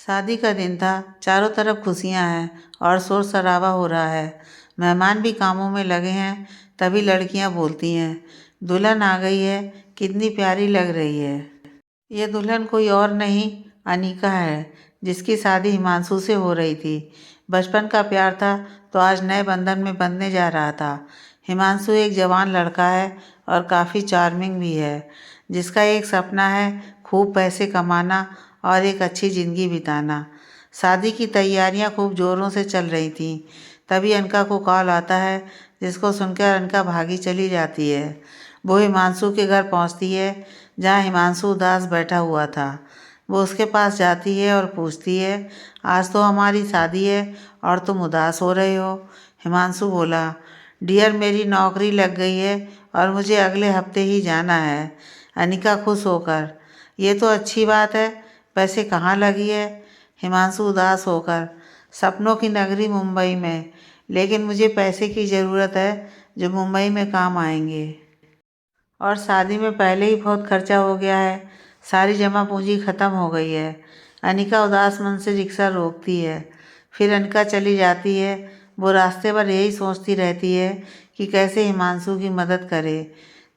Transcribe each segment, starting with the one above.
शादी का दिन था। चारों तरफ खुशियां हैं और शोर शराबा हो रहा है। मेहमान भी कामों में लगे हैं। तभी लड़कियां बोलती हैं, दुल्हन आ गई है, कितनी प्यारी लग रही है। ये दुल्हन कोई और नहीं, अनिका है, जिसकी शादी हिमांशु से हो रही थी। बचपन का प्यार था तो आज नए बंधन में बंधने जा रहा था। हिमांशु एक जवान लड़का है और काफ़ी चार्मिंग भी है, जिसका एक सपना है खूब पैसे कमाना और एक अच्छी ज़िंदगी बिताना। शादी की तैयारियां खूब ज़ोरों से चल रही थीं। तभी अनका को कॉल आता है, जिसको सुनकर अनका भागी चली जाती है। वो हिमांशु के घर पहुंचती है, जहां हिमांशु उदास बैठा हुआ था। वो उसके पास जाती है और पूछती है, आज तो हमारी शादी है और तुम उदास हो रहे हो। हिमांशु बोला, डियर मेरी नौकरी लग गई है और मुझे अगले हफ्ते ही जाना है। अनिका खुश होकर, ये तो अच्छी बात है, पैसे कहाँ लगी है। हिमांशु उदास होकर, सपनों की नगरी मुंबई में, लेकिन मुझे पैसे की ज़रूरत है जो मुंबई में काम आएंगे। और शादी में पहले ही बहुत खर्चा हो गया है, सारी जमा पूंजी ख़त्म हो गई है। अनिका उदास मन से रिक्शा रोकती है। फिर अनिका चली जाती है। वो रास्ते पर यही सोचती रहती है कि कैसे हिमांशु की मदद करे।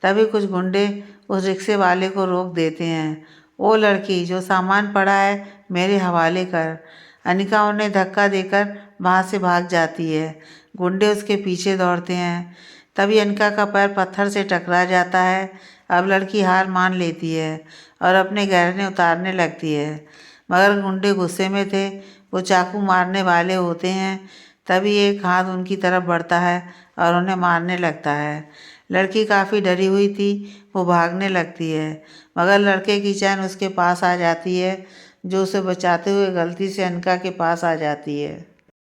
तभी कुछ गुंडे उस रिक्शे वाले को रोक देते हैं। ओ लड़की, जो सामान पड़ा है मेरे हवाले कर। अनिका उन्हें धक्का देकर वहाँ से भाग जाती है। गुंडे उसके पीछे दौड़ते हैं। तभी अनिका का पैर पत्थर से टकरा जाता है। अब लड़की हार मान लेती है और अपने गहने उतारने लगती है, मगर गुंडे गुस्से में थे। वो चाकू मारने वाले होते हैं। तभी एक हाथ उनकी तरफ बढ़ता है और उन्हें मारने लगता है। लड़की काफ़ी डरी हुई थी। वो भागने लगती है, मगर लड़के की चैन उसके पास आ जाती है, जो उसे बचाते हुए गलती से अनिका के पास आ जाती है।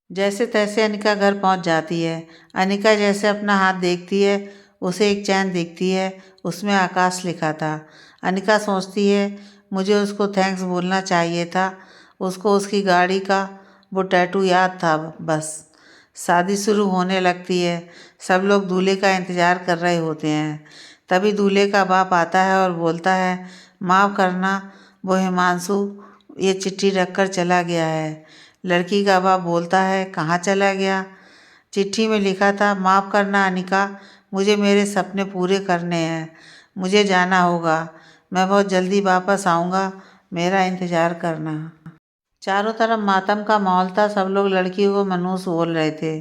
जैसे तैसे अनिका घर पहुंच जाती है। अनिका जैसे अपना हाथ देखती है, उसे एक चैन दिखती है, उसमें आकाश लिखा था। अनिका सोचती है, मुझे उसको थैंक्स बोलना चाहिए था। उसको उसकी गाड़ी का वो टैटू याद था बस। शादी शुरू होने लगती है। सब लोग दूल्हे का इंतज़ार कर रहे होते हैं। तभी दूल्हे का बाप आता है और बोलता है, माफ़ करना, वो हिमांशु ये चिट्ठी रखकर चला गया है। लड़की का बाप बोलता है, कहाँ चला गया। चिट्ठी में लिखा था, माफ़ करना अनिका, मुझे मेरे सपने पूरे करने हैं, मुझे जाना होगा, मैं बहुत जल्दी वापस आऊँगा, मेरा इंतज़ार करना। चारों तरफ मातम का माहौल था। सब लोग लड़की को मनहूस बोल रहे थे।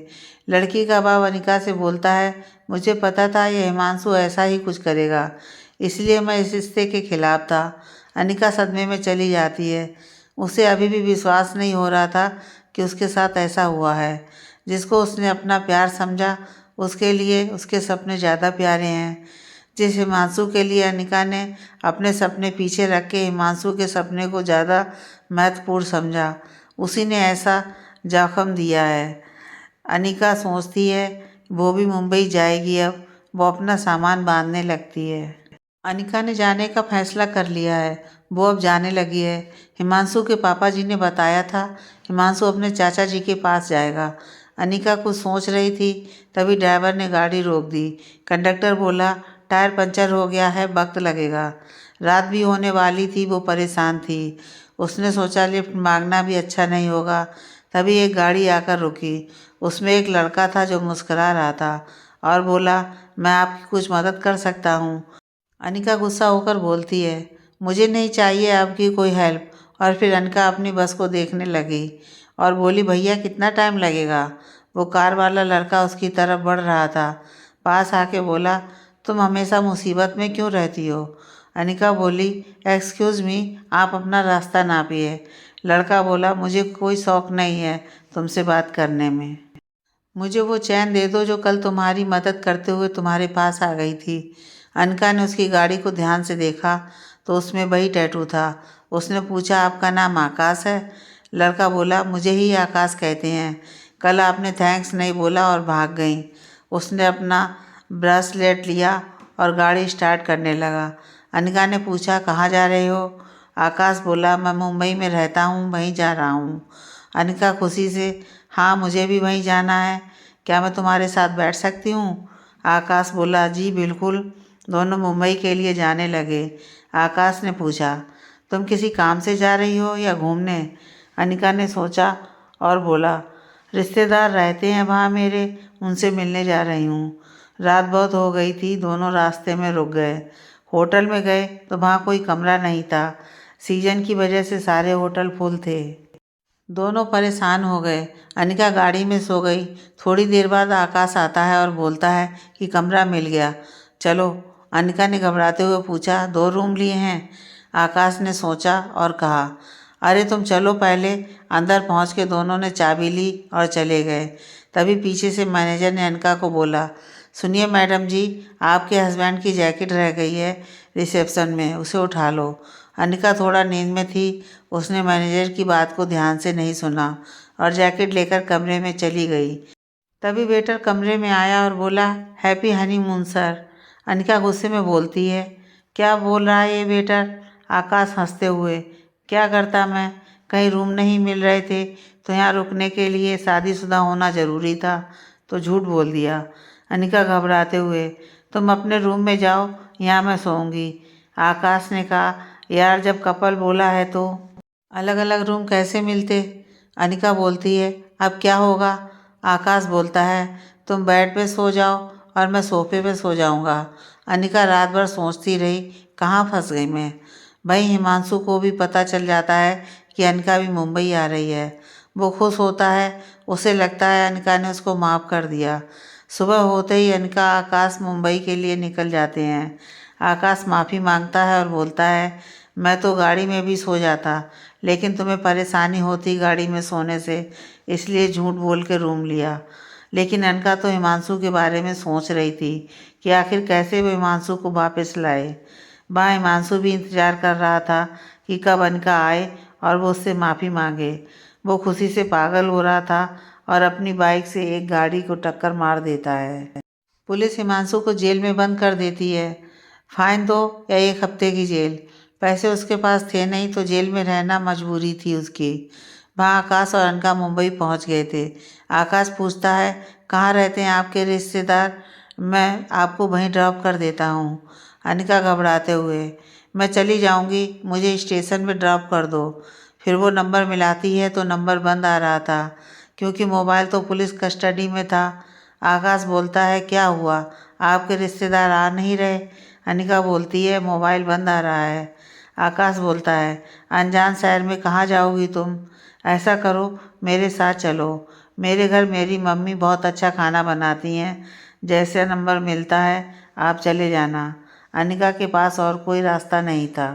लड़की का बाप अनिका से बोलता है, मुझे पता था ये हिमांशु ऐसा ही कुछ करेगा, इसलिए मैं इस रिश्ते के खिलाफ था। अनिका सदमे में चली जाती है। उसे अभी भी विश्वास नहीं हो रहा था कि उसके साथ ऐसा हुआ है। जिसको उसने अपना प्यार समझा, उसके लिए उसके सपने ज़्यादा प्यारे हैं। जिस हिमांशु के लिए अनिका ने अपने सपने पीछे रख के हिमांशु के सपने को ज़्यादा महत्वपूर्ण समझा, उसी ने ऐसा जोखिम दिया है। अनिका सोचती है वो भी मुंबई जाएगी। अब वो अपना सामान बांधने लगती है। अनिका ने जाने का फैसला कर लिया है। वो अब जाने लगी है। हिमांशु के पापा जी ने बताया था हिमांशु अपने चाचा जी के पास जाएगा। अनिका कुछ सोच रही थी, तभी ड्राइवर ने गाड़ी रोक दी। कंडक्टर बोला, टायर पंचर हो गया है, वक्त लगेगा। रात भी होने वाली थी। वो परेशान थी। उसने सोचा लिफ्ट मांगना भी अच्छा नहीं होगा। तभी एक गाड़ी आकर रुकी। उसमें एक लड़का था जो मुस्कुरा रहा था और बोला, मैं आपकी कुछ मदद कर सकता हूँ। अनिका गुस्सा होकर बोलती है, मुझे नहीं चाहिए आपकी कोई हेल्प। और फिर अनिका अपनी बस को देखने लगी और बोली, भैया कितना टाइम लगेगा। वो कार वाला लड़का उसकी तरफ बढ़ रहा था। पास आके बोला, तुम हमेशा मुसीबत में क्यों रहती हो। अनिका बोली, एक्सक्यूज़ मी, आप अपना रास्ता नापिए। लड़का बोला, मुझे कोई शौक़ नहीं है तुमसे बात करने में। मुझे वो चैन दे दो जो कल तुम्हारी मदद करते हुए तुम्हारे पास आ गई थी। अनिका ने उसकी गाड़ी को ध्यान से देखा तो उसमें वही टैटू था। उसने पूछा, आपका नाम आकाश है। लड़का बोला, मुझे ही आकाश कहते हैं। कल आपने थैंक्स नहीं बोला और भाग गई। उसने अपना ब्रेसलेट लिया और गाड़ी स्टार्ट करने लगा। अनिका ने पूछा, कहाँ जा रहे हो। आकाश बोला, मैं मुंबई में रहता हूँ, वहीं जा रहा हूँ। अनिका खुशी से, हाँ मुझे भी वहीं जाना है, क्या मैं तुम्हारे साथ बैठ सकती हूँ। आकाश बोला, जी बिल्कुल। दोनों मुंबई के लिए जाने लगे। आकाश ने पूछा, तुम किसी काम से जा रही हो या घूमने। अनिका ने सोचा और बोला, रिश्तेदार रहते हैं वहाँ मेरे, उनसे मिलने जा रही हूँ। रात बहुत हो गई थी, दोनों रास्ते में रुक गए। होटल में गए तो वहाँ कोई कमरा नहीं था। सीजन की वजह से सारे होटल फुल थे। दोनों परेशान हो गए। अनिका गाड़ी में सो गई। थोड़ी देर बाद आकाश आता है और बोलता है कि कमरा मिल गया, चलो। अनिका ने घबराते हुए पूछा, 2 रूम लिए हैं? आकाश ने सोचा और कहा, अरे तुम चलो पहले। अंदर पहुंच के दोनों ने चाबी ली और चले गए। तभी पीछे से मैनेजर ने अनिका को बोला, सुनिए मैडम जी, आपके हस्बैंड की जैकेट रह गई है रिसेप्शन में, उसे उठा लो। अनिका थोड़ा नींद में थी। उसने मैनेजर की बात को ध्यान से नहीं सुना और जैकेट लेकर कमरे में चली गई। तभी वेटर कमरे में आया और बोला, हैप्पी हनीमून सर। अनिका गुस्से में बोलती है, क्या बोल रहा है ये वेटर? आकाश हंसते हुए, क्या करता मैं? कहीं रूम नहीं मिल रहे थे तो यहाँ रुकने के लिए शादीशुदा होना ज़रूरी था, तो झूठ बोल दिया। अनिका घबराते हुए, तुम अपने रूम में जाओ, यहाँ मैं सोऊंगी। आकाश ने कहा, यार जब कपल बोला है तो अलग अलग रूम कैसे मिलते? अनिका बोलती है, अब क्या होगा? आकाश बोलता है, तुम बेड पे सो जाओ और मैं सोफे पे सो जाऊंगा। अनिका रात भर सोचती रही, कहाँ फंस गई मैं। भाई हिमांशु को भी पता चल जाता है कि अनिका भी मुंबई आ रही है। वो खुश होता है। उसे लगता है अनिका ने उसको माफ़ कर दिया। सुबह होते ही अनिका आकाश मुंबई के लिए निकल जाते हैं। आकाश माफ़ी मांगता है और बोलता है, मैं तो गाड़ी में भी सो जाता, लेकिन तुम्हें परेशानी होती गाड़ी में सोने से, इसलिए झूठ बोल के रूम लिया। लेकिन अनिका तो हिमांशु के बारे में सोच रही थी कि आखिर कैसे वो हिमांशु को वापस लाए। वहाँ हिमांशु भी इंतज़ार कर रहा था कि कब अनिका आए और वो उससे माफ़ी मांगे। वो खुशी से पागल हो रहा था और अपनी बाइक से एक गाड़ी को टक्कर मार देता है। पुलिस हिमांशु को जेल में बंद कर देती है। फाइन दो या 1 हफ्ते की जेल। पैसे उसके पास थे नहीं तो जेल में रहना मजबूरी थी उसकी। वहाँ आकाश और अनिका मुंबई पहुँच गए थे। आकाश पूछता है, कहाँ रहते हैं आपके रिश्तेदार? मैं आपको वहीं ड्रॉप कर देता हूँ। अनिका घबराते हुए, मैं चली जाऊँगी, मुझे स्टेशन पे ड्रॉप कर दो। फिर वो नंबर मिलाती है तो नंबर बंद आ रहा था, क्योंकि मोबाइल तो पुलिस कस्टडी में था। आकाश बोलता है, क्या हुआ? आपके रिश्तेदार आ नहीं रहे? अनिका बोलती है, मोबाइल बंद आ रहा है। आकाश बोलता है, अनजान शहर में कहाँ जाओगी तुम? ऐसा करो, मेरे साथ चलो। मेरे घर मेरी मम्मी बहुत अच्छा खाना बनाती हैं। जैसे नंबर मिलता है आप चले जाना। अनिका के पास और कोई रास्ता नहीं था।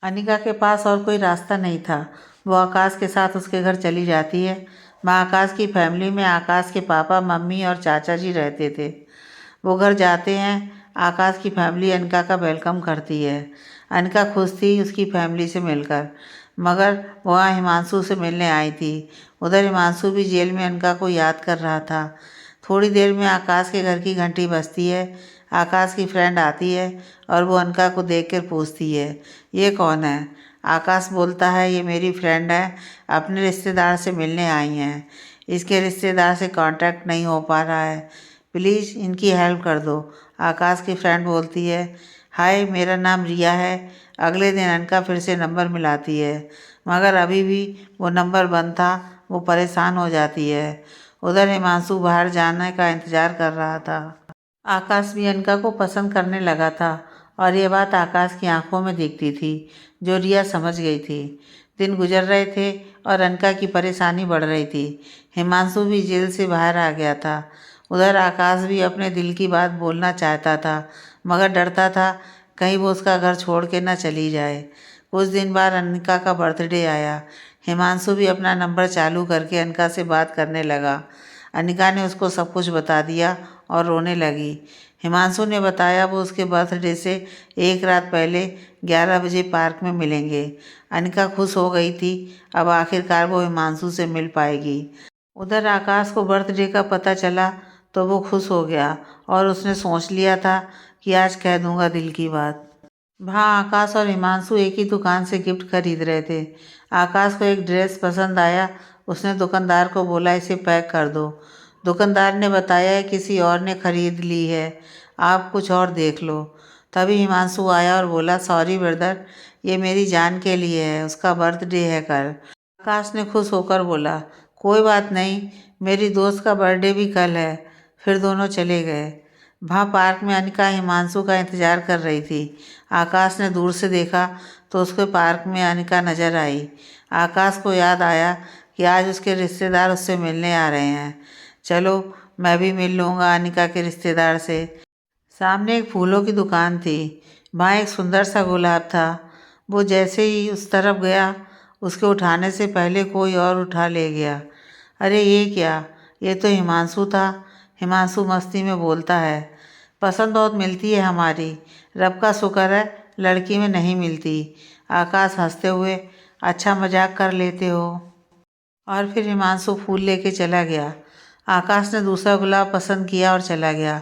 अनिका के पास और कोई रास्ता नहीं था। वो आकाश के साथ उसके घर चली जाती है। वहाँ आकाश की फैमिली में आकाश के पापा, मम्मी और चाचा जी रहते थे। वो घर जाते हैं। आकाश की फैमिली अनिका का वेलकम करती है। अनिका खुश थी उसकी फैमिली से मिलकर, मगर वहाँ हिमांशु से मिलने आई थी। उधर हिमांशु भी जेल में अनिका को याद कर रहा था। थोड़ी देर में आकाश के घर की घंटी बजती है। आकाश की फ्रेंड आती है और वो अनिका को देखकर पूछती है, ये कौन है? आकाश बोलता है, ये मेरी फ्रेंड है, अपने रिश्तेदार से मिलने आई हैं। इसके रिश्तेदार से कांटेक्ट नहीं हो पा रहा है, प्लीज़ इनकी हेल्प कर दो। आकाश की फ्रेंड बोलती है, हाय मेरा नाम रिया है। अगले दिन अनिका फिर से नंबर मिलाती है, मगर अभी भी वो नंबर बंद था। वो परेशान हो जाती है। उधर हिमांशु बाहर जाने का इंतज़ार कर रहा था। आकाश भी अनिका को पसंद करने लगा था और ये बात आकाश की आंखों में दिखती थी, जो रिया समझ गई थी। दिन गुजर रहे थे और अनिका की परेशानी बढ़ रही थी। हिमांशु भी जेल से बाहर आ गया था। उधर आकाश भी अपने दिल की बात बोलना चाहता था, मगर डरता था कहीं वो उसका घर छोड़ के न चली जाए। कुछ दिन बाद अनिका का बर्थडे आया। हिमांशु भी अपना नंबर चालू करके अनिका से बात करने लगा। अनिका ने उसको सब कुछ बता दिया और रोने लगी। हिमांशु ने बताया वो उसके बर्थडे से 1 रात पहले 11 बजे पार्क में मिलेंगे। अनिका खुश हो गई थी, अब आखिरकार वो हिमांशु से मिल पाएगी। उधर आकाश को बर्थडे का पता चला तो वो खुश हो गया और उसने सोच लिया था कि आज कह दूंगा दिल की बात। वहाँ आकाश और हिमांशु एक ही दुकान से गिफ्ट खरीद रहे थे। आकाश को एक ड्रेस पसंद आया। उसने दुकानदार को बोला, इसे पैक कर दो। दुकानदार ने बताया किसी और ने खरीद ली है, आप कुछ और देख लो। तभी हिमांशु आया और बोला, सॉरी ब्रदर, ये मेरी जान के लिए है, उसका बर्थडे है कल। आकाश ने खुश होकर बोला, कोई बात नहीं, मेरी दोस्त का बर्थडे भी कल है। फिर दोनों चले गए। वहाँ पार्क में अनिका हिमांशु का इंतजार कर रही थी। आकाश ने दूर से देखा तो उसके पार्क में अनिका नजर आई। आकाश को याद आया कि आज उसके रिश्तेदार उससे मिलने आ रहे हैं। चलो, मैं भी मिल लूँगा अनिका के रिश्तेदार से। सामने एक फूलों की दुकान थी। वहाँ एक सुंदर सा गुलाब था। वो जैसे ही उस तरफ गया, उसके उठाने से पहले कोई और उठा ले गया। अरे ये क्या, ये तो हिमांशु था। हिमांशु मस्ती में बोलता है, पसंद बहुत मिलती है हमारी, रब का शुक्र है लड़की में नहीं मिलती। आकाश हंसते हुए, अच्छा मजाक कर लेते हो। और फिर हिमांशु फूल लेके चला गया। आकाश ने दूसरा गुलाब पसंद किया और चला गया।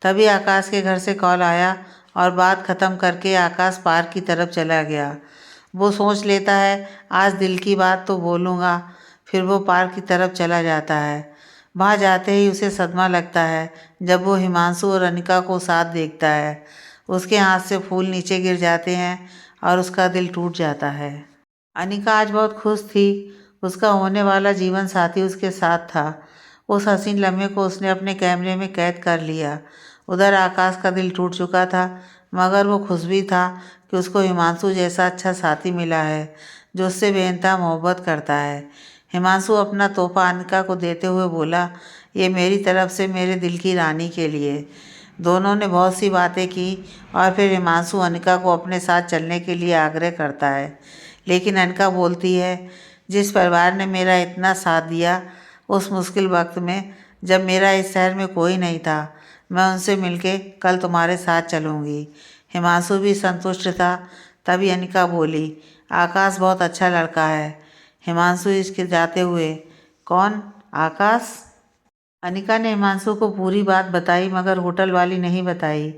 तभी आकाश के घर से कॉल आया और बात ख़त्म करके आकाश पार्क की तरफ चला गया। वो सोच लेता है आज दिल की बात तो बोलूँगा। फिर वो पार्क की तरफ चला जाता है। वहाँ जाते ही उसे सदमा लगता है जब वो हिमांशु और अनिका को साथ देखता है। उसके हाथ से फूल नीचे गिर जाते हैं और उसका दिल टूट जाता है। अनिका आज बहुत खुश थी। उसका होने वाला जीवन साथी उसके साथ था। उस हसीन लम्हे को उसने अपने कैमरे में कैद कर लिया। उधर आकाश का दिल टूट चुका था, मगर वो खुश भी था कि उसको हिमांशु जैसा अच्छा साथी मिला है जो उससे बेइंतहा मोहब्बत करता है। हिमांशु अपना तोहफा अनिका को देते हुए बोला, ये मेरी तरफ से मेरे दिल की रानी के लिए। दोनों ने बहुत सी बातें की और फिर हिमांशु अनिका को अपने साथ चलने के लिए आग्रह करता है। लेकिन अनिका बोलती है, जिस परिवार ने मेरा इतना साथ दिया उस मुश्किल वक्त में, जब मेरा इस शहर में कोई नहीं था, मैं उनसे मिलके कल तुम्हारे साथ चलूँगी। हिमांशु भी संतुष्ट था। तभी अनिका बोली, आकाश बहुत अच्छा लड़का है। हिमांशु इसके जाते हुए, कौन आकाश? अनिका ने हिमांशु को पूरी बात बताई, मगर होटल वाली नहीं बताई।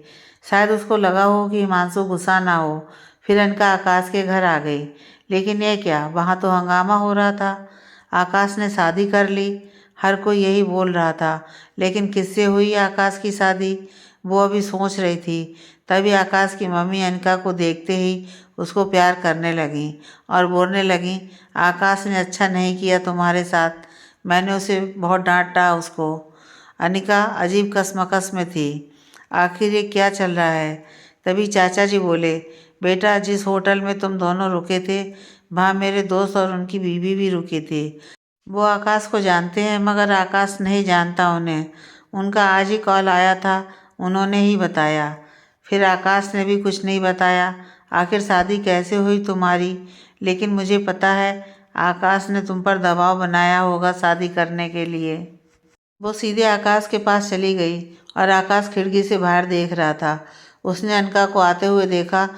शायद उसको लगा हो कि हिमांशु गुस्सा ना हो। फिर अनिका आकाश के घर आ गई। लेकिन ये क्या, वहाँ तो हंगामा हो रहा था। आकाश ने शादी कर ली, हर कोई यही बोल रहा था। लेकिन किससे हुई आकाश की शादी, वो अभी सोच रही थी। तभी आकाश की मम्मी अनिका को देखते ही उसको प्यार करने लगी और बोलने लगी, आकाश ने अच्छा नहीं किया तुम्हारे साथ, मैंने उसे बहुत डांटा उसको। अनिका अजीब कसमकस में थी। आखिर ये क्या चल रहा है? तभी चाचा जी बोले, बेटा जिस होटल में तुम दोनों रुके थे, वहाँ मेरे दोस्त और उनकी बीवी भी रुकी थी। वो आकाश को जानते हैं, मगर आकाश नहीं जानता उन्हें। उनका आज ही कॉल आया था, उन्होंने ही बताया। फिर आकाश ने भी कुछ नहीं बताया। आखिर शादी कैसे हुई तुम्हारी? लेकिन मुझे पता है आकाश ने तुम पर दबाव बनाया होगा शादी करने के लिए। वो सीधे आकाश के पास चली गई और आकाश खिड़की से बाहर देख रहा था। उसने अनका को आते हुए देखा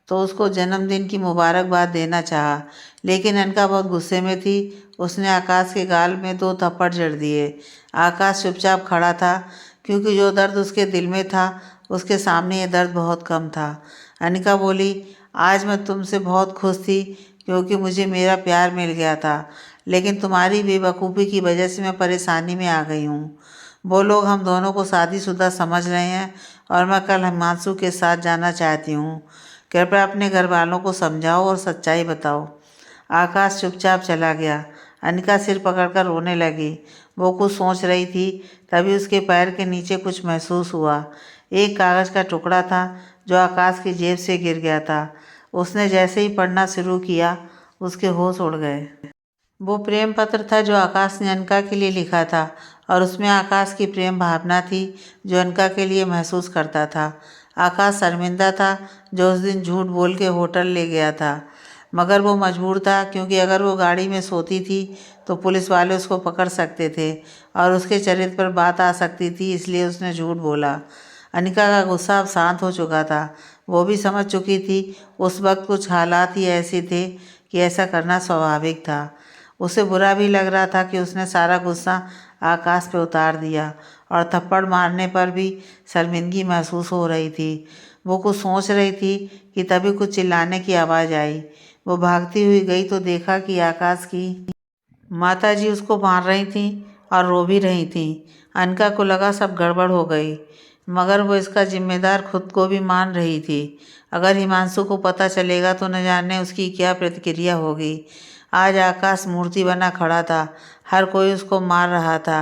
तो उसको जन्मदिन की मुबारकबाद देना चाहा, लेकिन अनका बहुत गुस्से में थी। उसने आकाश के गाल में 2 थप्पड़ जड़ दिए। आकाश चुपचाप खड़ा था, क्योंकि जो दर्द उसके दिल में था उसके सामने ये दर्द बहुत कम था। अनिका बोली, आज मैं तुमसे बहुत खुश थी क्योंकि मुझे मेरा प्यार मिल गया था, लेकिन तुम्हारी बेवकूफ़ी की वजह से मैं परेशानी में आ गई हूँ। वो लोग हम दोनों को शादीशुदा समझ रहे हैं और मैं कल हिमांशु के साथ जाना चाहती हूँ। कृपया अपने घर वालों को समझाओ और सच्चाई बताओ। आकाश चुपचाप चला गया। अनिका सिर पकड़कर रोने लगी। वो कुछ सोच रही थी, तभी उसके पैर के नीचे कुछ महसूस हुआ। एक कागज़ का टुकड़ा था जो आकाश की जेब से गिर गया था। उसने जैसे ही पढ़ना शुरू किया, उसके होश उड़ गए। वो प्रेम पत्र था जो आकाश ने अनका के लिए लिखा था, और उसमें आकाश की प्रेम भावना थी जो अनका के लिए महसूस करता था। आकाश शर्मिंदा था जो उस दिन झूठ बोल के होटल ले गया था, मगर वो मजबूर था, क्योंकि अगर वो गाड़ी में सोती थी तो पुलिस वाले उसको पकड़ सकते थे और उसके चरित्र पर बात आ सकती थी, इसलिए उसने झूठ बोला। अनिका का गुस्सा अब शांत हो चुका था। वो भी समझ चुकी थी उस वक्त कुछ हालात ही ऐसे थे कि ऐसा करना स्वाभाविक था। उसे बुरा भी लग रहा था कि उसने सारा गुस्सा आकाश पे उतार दिया, और थप्पड़ मारने पर भी शर्मिंदगी महसूस हो रही थी। वो कुछ सोच रही थी कि तभी कुछ चिल्लाने की आवाज़ आई। वो भागती हुई गई तो देखा कि आकाश की माताजी उसको मार रही थीं और रो भी रही थीं। अनका को लगा सब गड़बड़ हो गई, मगर वो इसका जिम्मेदार खुद को भी मान रही थी। अगर हिमांशु को पता चलेगा तो न जाने उसकी क्या प्रतिक्रिया होगी। आज आकाश मूर्ति बना खड़ा था, हर कोई उसको मार रहा था।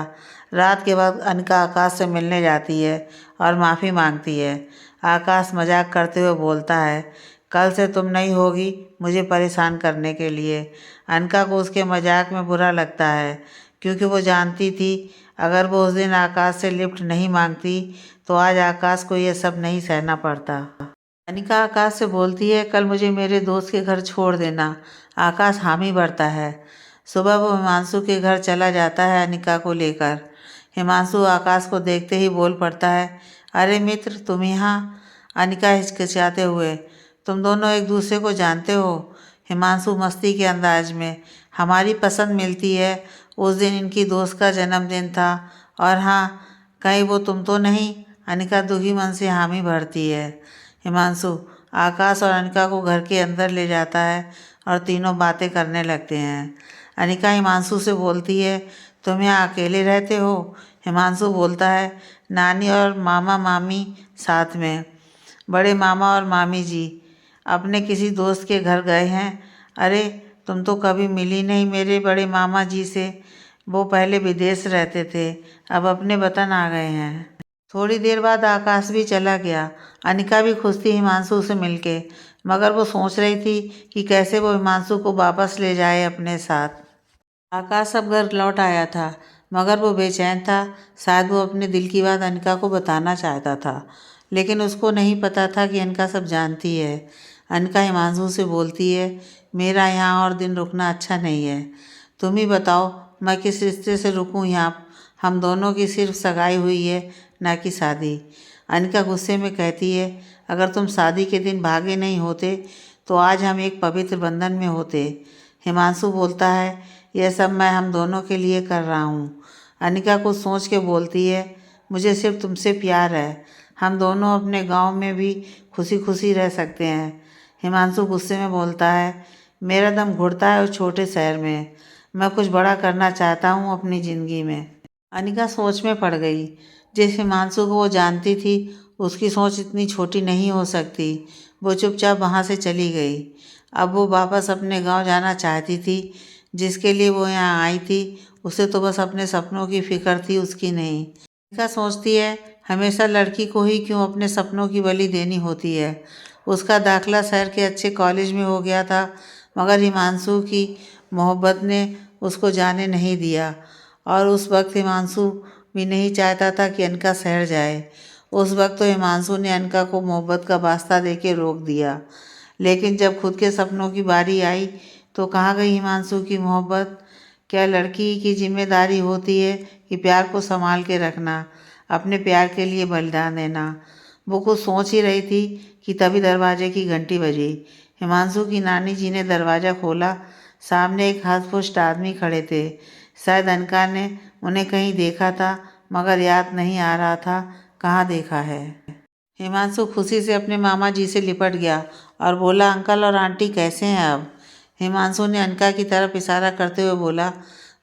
रात के वक्त अनिका आकाश से मिलने जाती है और माफ़ी मांगती है। आकाश मजाक करते हुए बोलता है, कल से तुम नहीं होगी मुझे परेशान करने के लिए। अनिका को उसके मजाक में बुरा लगता है, क्योंकि वो जानती थी अगर वो उस दिन आकाश से लिफ्ट नहीं मांगती तो आज आकाश को ये सब नहीं सहना पड़ता। अनिका आकाश से बोलती है, कल मुझे मेरे दोस्त के घर छोड़ देना। आकाश हामी भरता है। सुबह वो हिमांशु के घर चला जाता है अनिका को लेकर। हिमांशु आकाश को देखते ही बोल पड़ता है, अरे मित्र तुम यहाँ? अनिका हिचकिचाते हुए, तुम दोनों एक दूसरे को जानते हो? हिमांशु मस्ती के अंदाज में, हमारी पसंद मिलती है। उस दिन इनकी दोस्त का जन्मदिन था। और हाँ, कहीं वो तुम तो नहीं? अनिका दुखी मन से हामी भरती है। हिमांशु आकाश और अनिका को घर के अंदर ले जाता है और तीनों बातें करने लगते हैं। अनिका हिमांशु से बोलती है, तुम यहाँ अकेले रहते हो? हिमांशु बोलता है, नानी और मामा मामी साथ में। बड़े मामा और मामी जी अपने किसी दोस्त के घर गए हैं। अरे तुम तो कभी मिली नहीं मेरे बड़े मामा जी से। वो पहले विदेश रहते थे, अब अपने वतन आ गए हैं। थोड़ी देर बाद आकाश भी चला गया। अनिका भी खुश थी हिमांशु से मिलके, मगर वो सोच रही थी कि कैसे वो हिमांशु को वापस ले जाए अपने साथ। आकाश अब घर लौट आया था, मगर वो बेचैन था। शायद वो अपने दिल की बात अनिका को बताना चाहता था, लेकिन उसको नहीं पता था कि अनिका सब जानती है। अनिका हिमांशु से बोलती है, मेरा यहाँ और दिन रुकना अच्छा नहीं है। तुम ही बताओ मैं किस रिश्ते से रुकूं यहाँ? हम दोनों की सिर्फ सगाई हुई है, ना कि शादी। अनिका गुस्से में कहती है, अगर तुम शादी के दिन भागे नहीं होते तो आज हम एक पवित्र बंधन में होते। हिमांशु बोलता है, यह सब मैं हम दोनों के लिए कर रहा हूँ। अनिका कुछ सोच के बोलती है, मुझे सिर्फ तुमसे प्यार है। हम दोनों अपने गांव में भी खुशी खुशी रह सकते हैं। हिमांशु गुस्से में बोलता है, मेरा दम घुटता है उस छोटे शहर में। मैं कुछ बड़ा करना चाहता हूँ अपनी ज़िंदगी में। अनिका सोच में पड़ गई। जिस हिमांशु को वो जानती थी उसकी सोच इतनी छोटी नहीं हो सकती। वो चुपचाप वहाँ से चली गई। अब वो वापस अपने गांव जाना चाहती थी। जिसके लिए वो यहाँ आई थी उसे तो बस अपने सपनों की फिक्र थी, उसकी नहीं। अनिका सोचती है, हमेशा लड़की को ही क्यों अपने सपनों की बलि देनी होती है। उसका दाखिला शहर के अच्छे कॉलेज में हो गया था, मगर हिमांशु की मोहब्बत ने उसको जाने नहीं दिया। और उस वक्त हिमांशु भी नहीं चाहता था कि अनिका शहर जाए। उस वक्त तो हिमांशु ने अनिका को मोहब्बत का वास्ता देके रोक दिया, लेकिन जब खुद के सपनों की बारी आई तो कहाँ गई हिमांशु की मोहब्बत? क्या लड़की की जिम्मेदारी होती है कि प्यार को संभाल के रखना, अपने प्यार के लिए बलिदान देना? वो कुछ सोच ही रही थी कि तभी दरवाजे की घंटी बजी। हिमांशु की नानी जी ने दरवाज़ा खोला। सामने एक हष्ट-पुष्ट आदमी खड़े थे। शायद अनिका ने उन्हें कहीं देखा था, मगर याद नहीं आ रहा था कहाँ देखा है। हिमांशु खुशी से अपने मामा जी से लिपट गया और बोला, अंकल और आंटी कैसे हैं अब? हिमांशु ने अनिका की तरफ इशारा करते हुए बोला,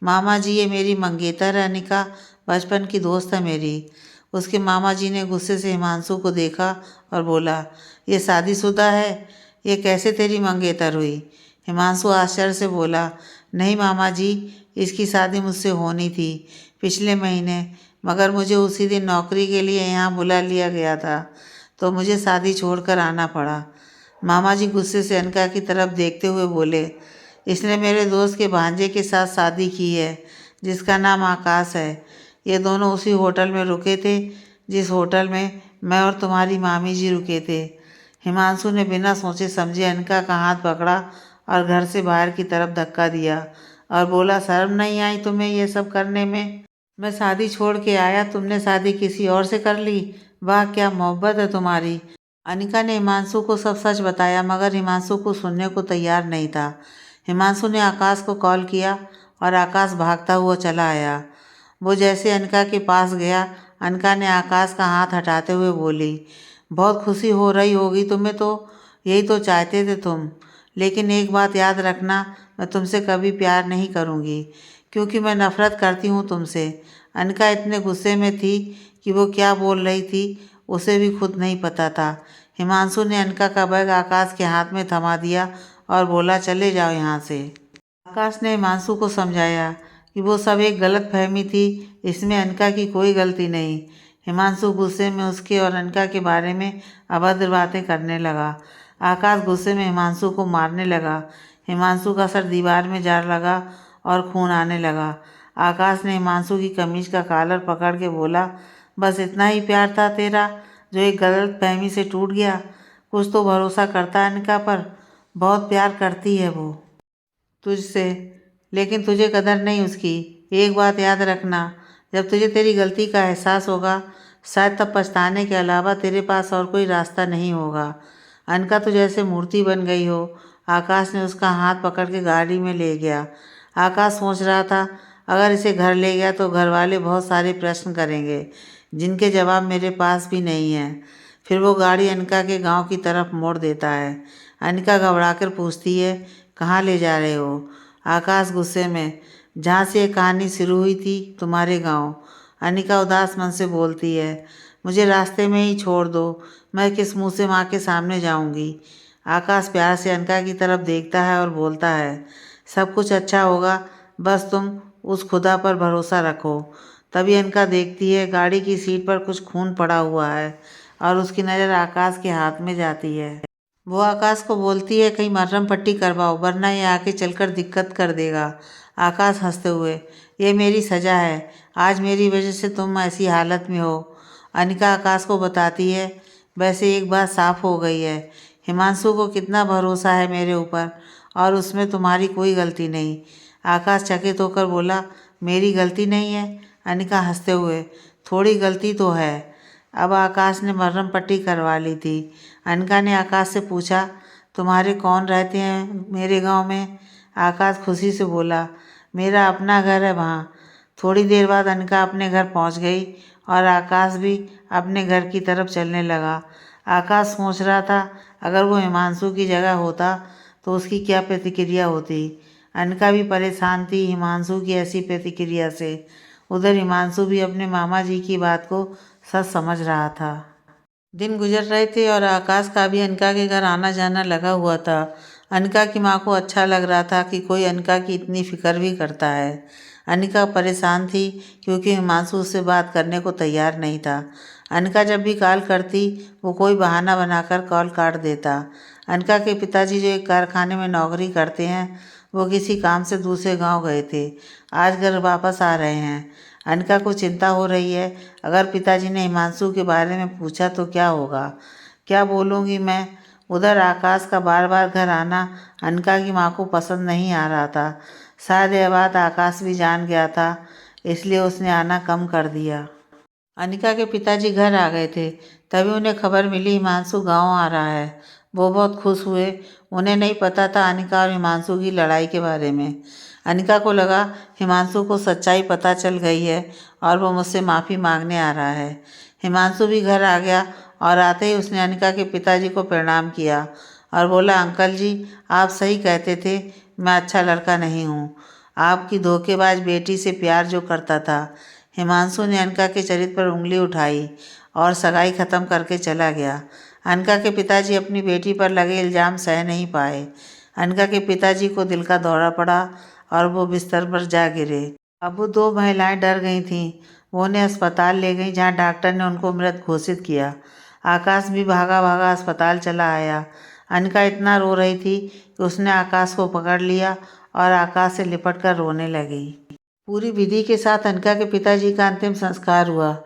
मामा जी ये मेरी मंगेतर है अनिका, बचपन की दोस्त है मेरी। उसके मामा जी ने गुस्से से हिमांशु को देखा और बोला, ये शादीशुदा है, ये कैसे तेरी मंगेतर हुई? हिमांशु आश्चर्य से बोला, नहीं मामा जी, इसकी शादी मुझसे होनी थी पिछले महीने, मगर मुझे उसी दिन नौकरी के लिए यहाँ बुला लिया गया था, तो मुझे शादी छोड़कर आना पड़ा। मामा जी गुस्से से अनिका की तरफ देखते हुए बोले, इसने मेरे दोस्त के भांजे के साथ शादी की है, जिसका नाम आकाश है। ये दोनों उसी होटल में रुके थे जिस होटल में मैं और तुम्हारी मामी जी रुके थे। हिमांशु ने बिना सोचे समझे अनिका का हाथ पकड़ा और घर से बाहर की तरफ धक्का दिया और बोला, शर्म नहीं आई तुम्हें ये सब करने में? मैं शादी छोड़ के आया, तुमने शादी किसी और से कर ली? वाह क्या मोहब्बत है तुम्हारी। अनिका ने हिमांशु को सब सच बताया, मगर हिमांशु को सुनने को तैयार नहीं था। हिमांशु ने आकाश को कॉल किया और आकाश भागता हुआ चला आया। वो जैसे अनिका के पास गया, अनिका ने आकाश का हाथ हटाते हुए बोली, बहुत खुशी हो रही होगी तुम्हें, तो यही तो चाहते थे तुम। लेकिन एक बात याद रखना, मैं तुमसे कभी प्यार नहीं करूँगी, क्योंकि मैं नफ़रत करती हूँ तुमसे। अनिका इतने गुस्से में थी कि वो क्या बोल रही थी उसे भी खुद नहीं पता था। हिमांशु ने अनिका का बैग आकाश के हाथ में थमा दिया और बोला, चले जाओ यहाँ से। आकाश ने हिमांशु को समझाया कि वो सब एक गलत फहमी थी, इसमें अनका की कोई गलती नहीं। हिमांशु गुस्से में उसके और अनका के बारे में अभद्र बातें करने लगा। आकाश गुस्से में हिमांशु को मारने लगा। हिमांशु का सर दीवार में जा लगा और खून आने लगा। आकाश ने हिमांशु की कमीज का कॉलर पकड़ के बोला, बस इतना ही प्यार था तेरा जो एक गलत फहमी से टूट गया? कुछ तो भरोसा करता है अनका पर, बहुत प्यार करती है वो तुझसे, लेकिन तुझे कदर नहीं उसकी। एक बात याद रखना, जब तुझे तेरी गलती का एहसास होगा शायद तब पछताने के अलावा तेरे पास और कोई रास्ता नहीं होगा। अनका तो जैसे मूर्ति बन गई हो। आकाश ने उसका हाथ पकड़ के गाड़ी में ले गया। आकाश सोच रहा था, अगर इसे घर ले गया तो घर वाले बहुत सारे प्रश्न करेंगे जिनके जवाब मेरे पास भी नहीं है। फिर वो गाड़ी अनका के गांव की तरफ मोड़ देता है। अनका घबराकर पूछती है, कहाँ ले जा रहे हो? आकाश गुस्से में, जहाँ से ये कहानी शुरू हुई थी, तुम्हारे गांव। अनिका उदास मन से बोलती है, मुझे रास्ते में ही छोड़ दो, मैं किस मुंह से माँ के सामने जाऊंगी। आकाश प्यार से अनका की तरफ देखता है और बोलता है, सब कुछ अच्छा होगा, बस तुम उस खुदा पर भरोसा रखो। तभी अनका देखती है गाड़ी की सीट पर कुछ खून पड़ा हुआ है और उसकी नज़र आकाश के हाथ में जाती है। वो आकाश को बोलती है, कहीं मरहम पट्टी करवाओ वरना ये आगे चलकर दिक्कत कर देगा। आकाश हंसते हुए, ये मेरी सज़ा है, आज मेरी वजह से तुम ऐसी हालत में हो। अनिका आकाश को बताती है, वैसे एक बात साफ हो गई है, हिमांशु को कितना भरोसा है मेरे ऊपर और उसमें तुम्हारी कोई गलती नहीं। आकाश चकित होकर बोला, मेरी गलती नहीं है? अनिका हंसते हुए, थोड़ी गलती तो है। अब आकाश ने मरहम पट्टी करवा ली थी। अनका ने आकाश से पूछा, तुम्हारे कौन रहते हैं मेरे गांव में? आकाश खुशी से बोला, मेरा अपना घर है वहाँ। थोड़ी देर बाद अनका अपने घर पहुँच गई और आकाश भी अपने घर की तरफ चलने लगा। आकाश सोच रहा था, अगर वो हिमांशु की जगह होता तो उसकी क्या प्रतिक्रिया होती। अनका भी परेशान थी हिमांशु की ऐसी प्रतिक्रिया से। उधर हिमांशु भी अपने मामा जी की बात को सच समझ रहा था। दिन गुजर रहे थे और आकाश का भी अनका के घर आना जाना लगा हुआ था। अनका की माँ को अच्छा लग रहा था कि कोई अनका की इतनी फिक्र भी करता है। अनिका परेशान थी क्योंकि हिमांशु उससे बात करने को तैयार नहीं था। अनका जब भी कॉल करती वो कोई बहाना बनाकर कॉल काट देता। अनका के पिताजी जो एक कारखाने में नौकरी करते हैं, वो किसी काम से दूसरे गांव गए थे, आज घर वापस आ रहे हैं। अनका को चिंता हो रही है, अगर पिताजी ने हिमांशु के बारे में पूछा तो क्या होगा, क्या बोलूँगी मैं। उधर आकाश का बार बार घर आना अनका की माँ को पसंद नहीं आ रहा था। शायद यह बात आकाश भी जान गया था, इसलिए उसने आना कम कर दिया। अनिका के पिताजी घर आ गए थे, तभी उन्हें खबर मिली हिमांशु गांव आ रहा है। वो बहुत खुश हुए। उन्हें नहीं पता था अनिका और हिमांशु की लड़ाई के बारे में। अनिका को लगा हिमांशु को सच्चाई पता चल गई है और वो मुझसे माफ़ी मांगने आ रहा है। हिमांशु भी घर आ गया और आते ही उसने अनिका के पिताजी को प्रणाम किया और बोला, अंकल जी आप सही कहते थे, मैं अच्छा लड़का नहीं हूँ। आपकी धोखेबाज बेटी से प्यार जो करता था। हिमांशु ने अनका के चरित्र पर उंगली उठाई और सगाई ख़त्म करके चला गया। अनका के पिताजी अपनी बेटी पर लगे इल्ज़ाम सह नहीं पाए। अनका के पिताजी को दिल का दौरा पड़ा और वो बिस्तर पर जा गिरे। अब वो दो महिलाएं डर गई थीं। वो उन्हें अस्पताल ले गईं जहां डॉक्टर ने उनको मृत घोषित किया। आकाश भी भागा भागा अस्पताल चला आया। अनका इतना रो रही थी कि उसने आकाश को पकड़ लिया और आकाश से लिपट कर रोने लगी। पूरी विधि के साथ अनका के पिताजी का अंतिम संस्कार हुआ।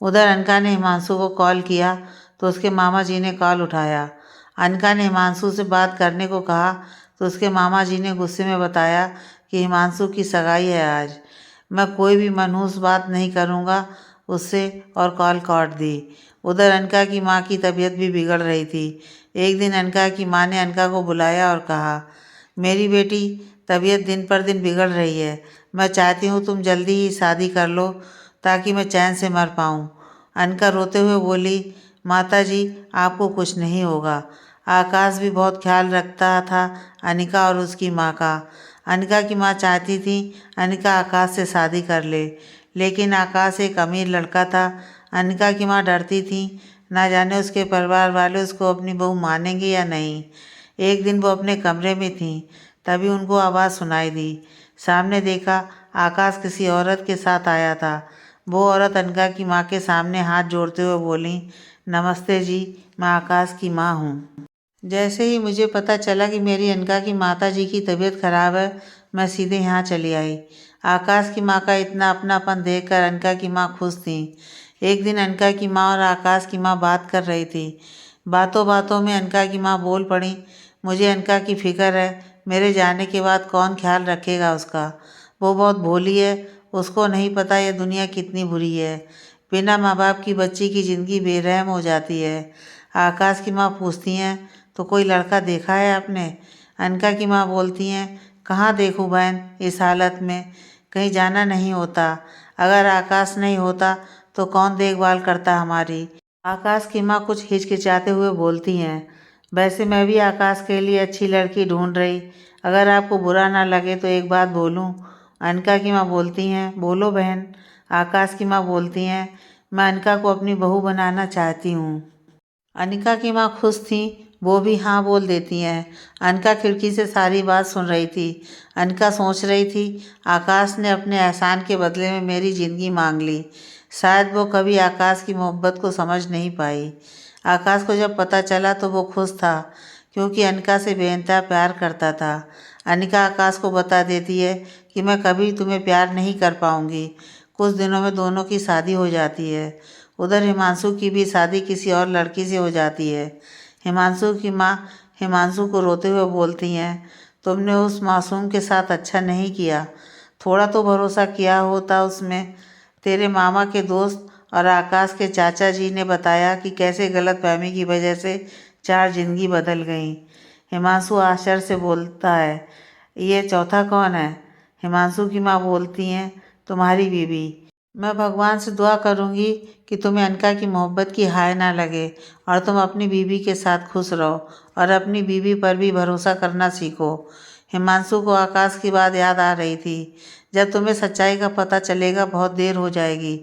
उधर अनका ने हिमांशु को कॉल किया तो उसके मामा जी ने कॉल उठाया। अनका ने हिमांशु से बात करने को कहा तो उसके मामा जी ने गुस्से में बताया कि हिमांशु की सगाई है आज, मैं कोई भी मनहूस बात नहीं करूँगा उससे, और कॉल काट दी। उधर अनका की माँ की तबीयत भी बिगड़ रही थी। एक दिन अनका की माँ ने अनका को बुलाया और कहा, मेरी बेटी तबीयत दिन पर दिन बिगड़ रही है, मैं चाहती हूँ तुम जल्दी ही शादी कर लो ताकि मैं चैन से मर पाऊँ। अनका रोते हुए बोली, माता जी आपको कुछ नहीं होगा। आकाश भी बहुत ख्याल रखता था अनिका और उसकी माँ का। अनिका की माँ चाहती थी अनिका आकाश से शादी कर ले, लेकिन आकाश एक अमीर लड़का था। अनिका की माँ डरती थी, ना जाने उसके परिवार वाले उसको अपनी बहू मानेंगे या नहीं। एक दिन वो अपने कमरे में थी, तभी उनको आवाज़ सुनाई दी। सामने देखा, आकाश किसी औरत के साथ आया था। वो औरत अनका की माँ के सामने हाथ जोड़ते हुए बोली, नमस्ते जी, मैं आकाश की माँ हूँ। जैसे ही मुझे पता चला कि मेरी अनका की माता जी की तबीयत खराब है, मैं सीधे यहाँ चली आई। आकाश की माँ का इतना अपनापन देखकर अनका की माँ खुश थी। एक दिन अनका की माँ और आकाश की माँ बात कर रही थी। बातों बातों में अनका की माँ बोल पड़ी, मुझे अनका की फिक्र है, मेरे जाने के बाद कौन ख्याल रखेगा उसका। वो बहुत भोली है, उसको नहीं पता ये दुनिया कितनी बुरी है। बिना माँ बाप की बच्ची की ज़िंदगी बेरहम हो जाती है। आकाश की माँ पूछती हैं, तो कोई लड़का देखा है आपने? अनका की माँ बोलती हैं, कहाँ देखूँ बहन, इस हालत में कहीं जाना नहीं होता। अगर आकाश नहीं होता तो कौन देखभाल करता हमारी। आकाश की माँ कुछ हिचकिचाते हुए बोलती हैं, वैसे मैं भी आकाश के लिए अच्छी लड़की ढूंढ रही। अगर आपको बुरा ना लगे तो एक बात बोलूं? अनका की माँ बोलती हैं, बोलो बहन। आकाश की माँ बोलती हैं, मैं अनका को अपनी बहू बनाना चाहती हूँ। अनिका की माँ खुश थी, वो भी हाँ बोल देती हैं। अनका खिड़की से सारी बात सुन रही थी। अनका सोच रही थी, आकाश ने अपने एहसान के बदले में मेरी ज़िंदगी मांग ली। शायद वो कभी आकाश की मोहब्बत को समझ नहीं पाई। आकाश को जब पता चला तो वो खुश था, क्योंकि अनका से बेइंतहा प्यार करता था। अनिका आकाश को बता देती है कि मैं कभी तुम्हें प्यार नहीं कर पाऊँगी। कुछ दिनों में दोनों की शादी हो जाती है। उधर हिमांशु की भी शादी किसी और लड़की से हो जाती है। हिमांशु की माँ हिमांशु को रोते हुए बोलती हैं, तुमने उस मासूम के साथ अच्छा नहीं किया। थोड़ा तो भरोसा किया होता उसमें। तेरे मामा के दोस्त और आकाश के चाचा जी ने बताया कि कैसे गलतफहमी की वजह से 4 जिंदगी बदल गई। हिमांशु आश्चर्य से बोलता है, ये चौथा कौन है? हिमांशु की माँ बोलती हैं, तुम्हारी बीवी। मैं भगवान से दुआ करूंगी कि तुम्हें अनका की मोहब्बत की हाय ना लगे और तुम अपनी बीवी के साथ खुश रहो और अपनी बीवी पर भी भरोसा करना सीखो। हिमांशु को आकाश की बात याद आ रही थी। जब तुम्हें सच्चाई का पता चलेगा बहुत देर हो जाएगी।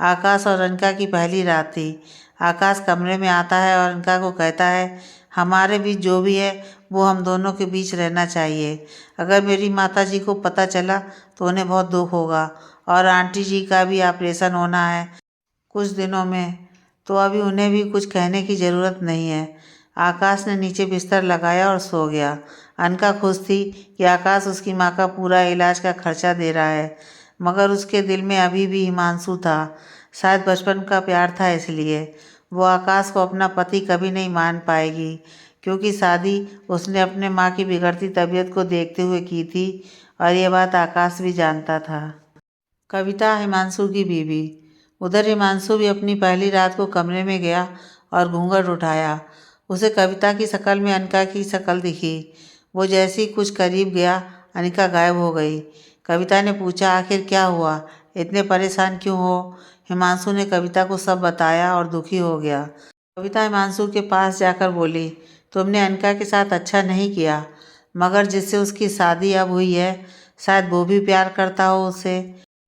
आकाश और अनका की पहली रात थी। आकाश कमरे में आता है और अनका को कहता है, हमारे बीच जो भी है वो हम दोनों के बीच रहना चाहिए। अगर मेरी माता जी को पता चला तो उन्हें बहुत दुख होगा और आंटी जी का भी ऑपरेशन होना है कुछ दिनों में, तो अभी उन्हें भी कुछ कहने की ज़रूरत नहीं है। आकाश ने नीचे बिस्तर लगाया और सो गया। अनका खुश थी कि आकाश उसकी माँ का पूरा इलाज का खर्चा दे रहा है, मगर उसके दिल में अभी भी हिमांशु था। शायद बचपन का प्यार था, इसलिए वो आकाश को अपना पति कभी नहीं मान पाएगी, क्योंकि शादी उसने अपने माँ की बिगड़ती तबीयत को देखते हुए की थी और ये बात आकाश भी जानता था। कविता हिमांशु की बीवी। उधर हिमांशु भी अपनी पहली रात को कमरे में गया और घूंघट उठाया। उसे कविता की शक्ल में अनका की शक्ल दिखी। वो जैसे ही कुछ करीब गया, अनिका गायब हो गई। कविता ने पूछा, आखिर क्या हुआ, इतने परेशान क्यों हो? हिमांशु ने कविता को सब बताया और दुखी हो गया। कविता हिमांशु के पास जाकर बोली, तुमने अनका के साथ अच्छा नहीं किया, मगर जिससे उसकी शादी अब हुई है शायद वो भी प्यार करता हो उससे।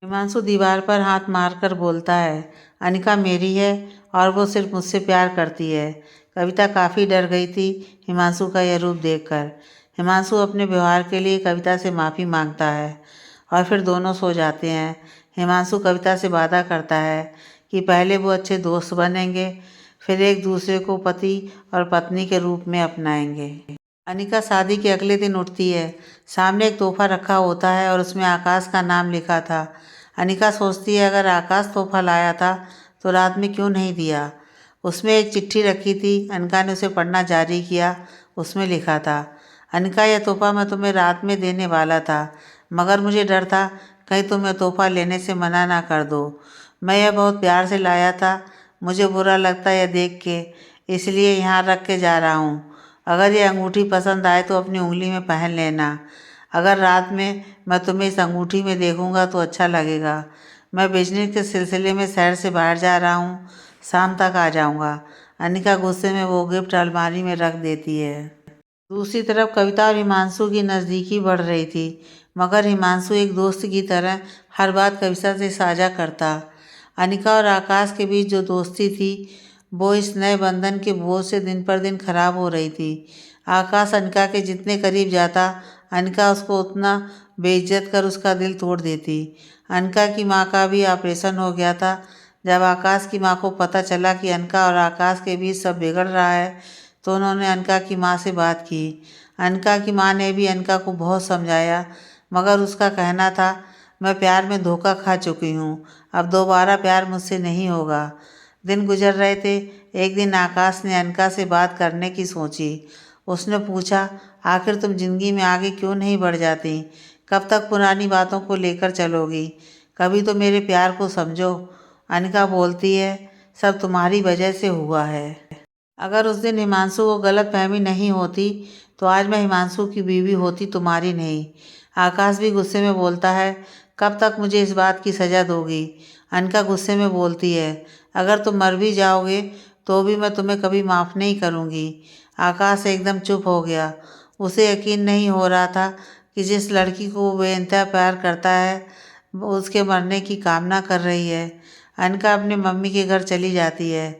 हिमांशु दीवार पर हाथ मारकर बोलता है, अनिका मेरी है और वो सिर्फ मुझसे प्यार करती है। कविता काफ़ी डर गई थी हिमांशु का यह रूप देखकर। हिमांशु अपने व्यवहार के लिए कविता से माफ़ी मांगता है और फिर दोनों सो जाते हैं। हिमांशु कविता से वादा करता है कि पहले वो अच्छे दोस्त बनेंगे, फिर एक दूसरे को पति और पत्नी के रूप में अपनाएंगे। अनिका शादी के अगले दिन उठती है। सामने एक तोहफा रखा होता है और उसमें आकाश का नाम लिखा था। अनिका सोचती है, अगर आकाश तोहफा लाया था तो रात में क्यों नहीं दिया। उसमें एक चिट्ठी रखी थी। अनिका ने उसे पढ़ना जारी किया। उसमें लिखा था, अनिका, यह तोहफा मैं तुम्हें रात में देने वाला था, मगर मुझे डर था कहीं तुम यह तोहफा लेने से मना ना कर दो। मैं यह बहुत प्यार से लाया था, मुझे बुरा लगता है यह देख के, इसलिए यहाँ रख के जा रहा हूँ। अगर ये अंगूठी पसंद आए तो अपनी उंगली में पहन लेना। अगर रात में मैं तुम्हें इस अंगूठी में देखूंगा तो अच्छा लगेगा। मैं बिजनेस के सिलसिले में शहर से बाहर जा रहा हूँ, शाम तक आ जाऊँगा। अनिका गुस्से में वो गिफ्ट अलमारी में रख देती है। दूसरी तरफ कविता और हिमांशु की नज़दीकी बढ़ रही थी, मगर हिमांशु एक दोस्त की तरह हर बात कविता से साझा करता। अनिका और आकाश के बीच जो दोस्ती थी वो इस नए बंधन के बोझ से दिन पर दिन खराब हो रही थी। आकाश अनिका के जितने करीब जाता, अनका उसको उतना बेइज्जत कर उसका दिल तोड़ देती। अनका की माँ का भी ऑपरेशन हो गया था। जब आकाश की माँ को पता चला कि अनका और आकाश के बीच सब बिगड़ रहा है तो उन्होंने अनका की माँ से बात की। अनका की माँ ने भी अनका को बहुत समझाया, मगर उसका कहना था, मैं प्यार में धोखा खा चुकी हूँ, अब दोबारा प्यार मुझसे नहीं होगा। दिन गुजर रहे थे। एक दिन आकाश ने अनका से बात करने की सोची। उसने पूछा, आखिर तुम जिंदगी में आगे क्यों नहीं बढ़ जाती? कब तक पुरानी बातों को लेकर चलोगी? कभी तो मेरे प्यार को समझो। अनका बोलती है, सब तुम्हारी वजह से हुआ है। अगर उस दिन हिमांशु को गलतफहमी नहीं होती तो आज मैं हिमांशु की बीवी होती, तुम्हारी नहीं। आकाश भी गुस्से में बोलता है, कब तक मुझे इस बात की सज़ा दोगी? अनका गुस्से में बोलती है, अगर तुम मर भी जाओगे तो भी मैं तुम्हें कभी माफ़ नहीं करूँगी। आकाश एकदम चुप हो गया। उसे यकीन नहीं हो रहा था कि जिस लड़की को वो बेइंतहा प्यार करता है वो उसके मरने की कामना कर रही है। अनका अपनी मम्मी के घर चली जाती है।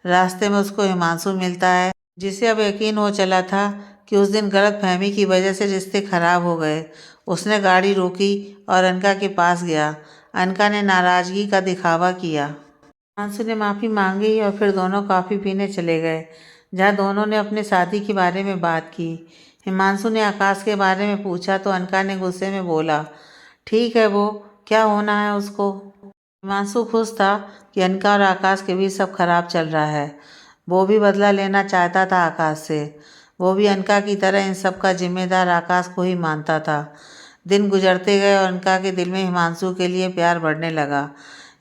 रास्ते में उसको हिमांशु मिलता है, जिसे अब यकीन हो चला था कि उस दिन गलतफहमी की वजह से रिश्ते खराब हो गए। उसने गाड़ी रोकी और अनका के पास गया। अनका ने नाराज़गी का दिखावा किया। हिमांशु ने माफ़ी मांगी और फिर दोनों कॉफ़ी पीने चले गए, जहाँ दोनों ने अपने शादी के बारे में बात की। हिमांशु ने आकाश के बारे में पूछा तो अनका ने गुस्से में बोला, ठीक है, वो क्या होना है उसको। हिमांशु खुश था कि अनका और आकाश के बीच सब खराब चल रहा है। वो भी बदला लेना चाहता था आकाश से। वो भी अनका की तरह इन सब का जिम्मेदार आकाश को ही मानता था। दिन गुजरते गए और अनका के दिल में हिमांशु के लिए प्यार बढ़ने लगा।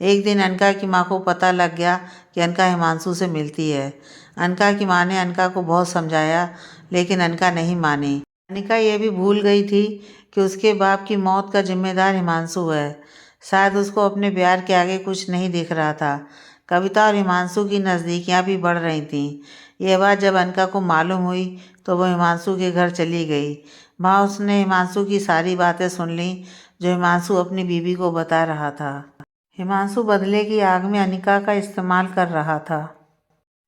एक दिन अनका की माँ को पता लग गया कि अनका हिमांशु से मिलती है। अनका की माँ ने अनका को बहुत समझाया, लेकिन अनका नहीं मानी। अनका ये भी भूल गई थी कि उसके बाप की मौत का जिम्मेदार हिमांशु है। शायद उसको अपने प्यार के आगे कुछ नहीं दिख रहा था। कविता और हिमांशु की नज़दीकियाँ भी बढ़ रही थीं। यह बात जब अनका को मालूम हुई तो वो हिमांशु के घर चली गई। वहाँ उसने हिमांशु की सारी बातें सुन लीं जो हिमांशु अपनी बीवी को बता रहा था। हिमांशु बदले की आग में अनिका का इस्तेमाल कर रहा था।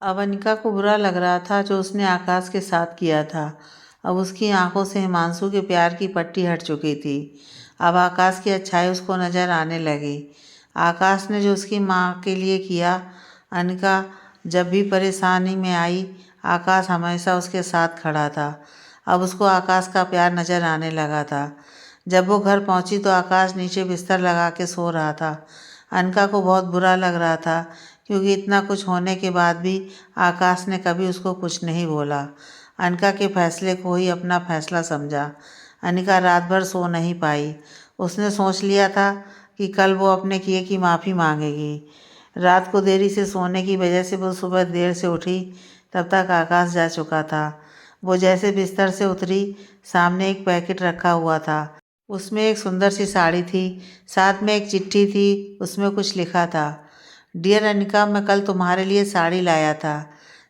अब अनिका को बुरा लग रहा था जो उसने आकाश के साथ किया था। अब उसकी आंखों से हिमांशु के प्यार की पट्टी हट चुकी थी। अब आकाश की अच्छाई उसको नज़र आने लगी। आकाश ने जो उसकी माँ के लिए किया, अनिका जब भी परेशानी में आई, आकाश हमेशा उसके साथ खड़ा था। अब उसको आकाश का प्यार नज़र आने लगा था। जब वो घर पहुंची तो आकाश नीचे बिस्तर लगा के सो रहा था। अनका को बहुत बुरा लग रहा था, क्योंकि इतना कुछ होने के बाद भी आकाश ने कभी उसको कुछ नहीं बोला। अनका के फैसले को ही अपना फैसला समझा। अनिका रात भर सो नहीं पाई। उसने सोच लिया था कि कल वो अपने किए की माफ़ी मांगेगी। रात को देरी से सोने की वजह से वो सुबह देर से उठी, तब तक आकाश जा चुका था। वो जैसे बिस्तर से उतरी, सामने एक पैकेट रखा हुआ था। उसमें एक सुंदर सी साड़ी थी, साथ में एक चिट्ठी थी। उसमें कुछ लिखा था, डियर अनिका, मैं कल तुम्हारे लिए साड़ी लाया था।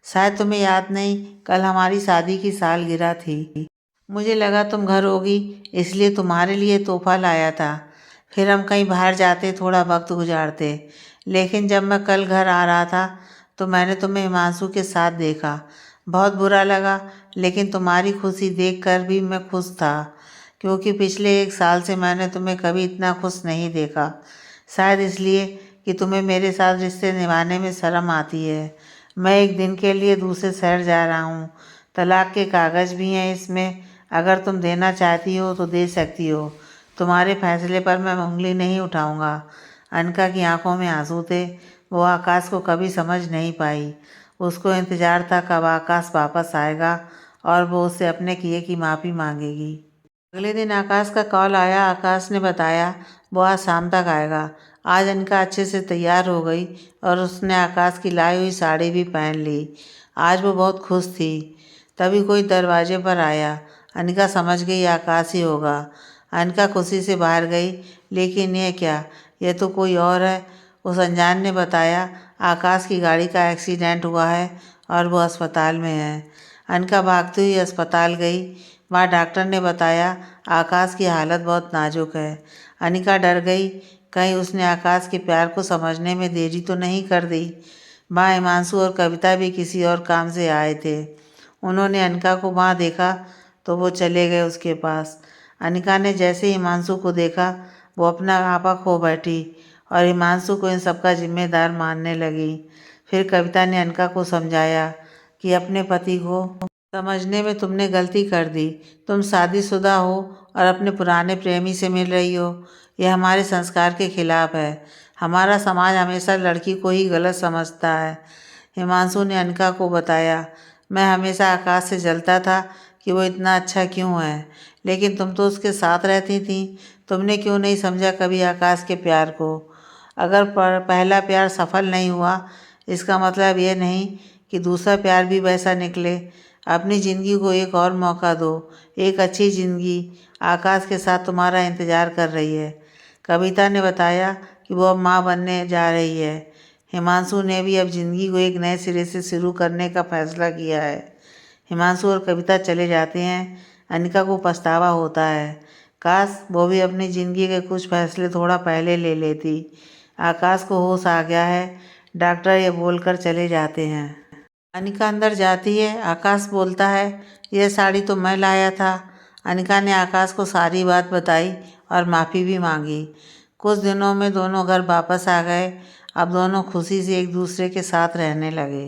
शायद तुम्हें याद नहीं, कल हमारी शादी की सालगिरह थी। मुझे लगा तुम घर होगी, इसलिए तुम्हारे लिए तोहफा लाया था। फिर हम कहीं बाहर जाते, थोड़ा वक्त गुजारते। लेकिन जब मैं कल घर आ रहा था तो मैंने तुम्हें हिमांशु के साथ देखा। बहुत बुरा लगा, लेकिन तुम्हारी खुशी देखकर भी मैं खुश था, क्योंकि पिछले 1 साल से मैंने तुम्हें कभी इतना खुश नहीं देखा। शायद इसलिए कि तुम्हें मेरे साथ रिश्ते निभाने में शर्म आती है। मैं एक दिन के लिए दूसरे शहर जा रहा हूँ। तलाक के कागज़ भी हैं इसमें। अगर तुम देना चाहती हो तो दे सकती हो। तुम्हारे फैसले पर मैं उंगली नहीं उठाऊँगा। अनका की आंखों में आंसू थे। वो आकाश को कभी समझ नहीं पाई। उसको इंतज़ार था कब आकाश वापस आएगा और वो उससे अपने किए की माफ़ी मांगेगी। अगले दिन आकाश का कॉल आया। आकाश ने बताया वो आज शाम तक आएगा। आज अनका अच्छे से तैयार हो गई और उसने आकाश की लाई हुई साड़ी भी पहन ली। आज वो बहुत खुश थी। तभी कोई दरवाजे पर आया। अनिका समझ गई आकाश ही होगा। अनिका खुशी से बाहर गई, लेकिन यह क्या, यह तो कोई और है। उस अनजान ने बताया आकाश की गाड़ी का एक्सीडेंट हुआ है और वो अस्पताल में है। अनिका भागती हुई अस्पताल गई। वहाँ डॉक्टर ने बताया आकाश की हालत बहुत नाजुक है। अनिका डर गई, कहीं उसने आकाश के प्यार को समझने में देरी तो नहीं कर दी। वहाँ हिमांशु और कविता भी किसी और काम से आए थे। उन्होंने अनिका को वहाँ देखा तो वो चले गए उसके पास। अनिका ने जैसे ही हिमांशु को देखा वो अपना आपा खो बैठी और हिमांशु को इन सबका जिम्मेदार मानने लगी। फिर कविता ने अनिका को समझाया कि अपने पति को समझने में तुमने गलती कर दी। तुम शादीशुदा हो और अपने पुराने प्रेमी से मिल रही हो। यह हमारे संस्कार के खिलाफ है। हमारा समाज हमेशा लड़की को ही गलत समझता है। हिमांशु ने अनिका को बताया, मैं हमेशा आकाश से जलता था कि वो इतना अच्छा क्यों है, लेकिन तुम तो उसके साथ रहती थी। तुमने क्यों नहीं समझा कभी आकाश के प्यार को। अगर पहला प्यार सफल नहीं हुआ, इसका मतलब ये नहीं कि दूसरा प्यार भी वैसा निकले। अपनी ज़िंदगी को एक और मौका दो। एक अच्छी ज़िंदगी आकाश के साथ तुम्हारा इंतज़ार कर रही है। कविता ने बताया कि वो अब माँ बनने जा रही है। हिमांशु ने भी अब ज़िंदगी को एक नए सिरे से शुरू करने का फैसला किया है। हिमांशु और कविता चले जाते हैं। अनिका को पछतावा होता है, काश वो भी अपनी ज़िंदगी के कुछ फैसले थोड़ा पहले ले लेती। आकाश को होश आ गया है, डॉक्टर ये बोलकर चले जाते हैं। अनिका अंदर जाती है। आकाश बोलता है, यह साड़ी तो मैं लाया था। अनिका ने आकाश को सारी बात बताई और माफ़ी भी मांगी। कुछ दिनों में दोनों घर वापस आ गए। अब दोनों खुशी से एक दूसरे के साथ रहने लगे।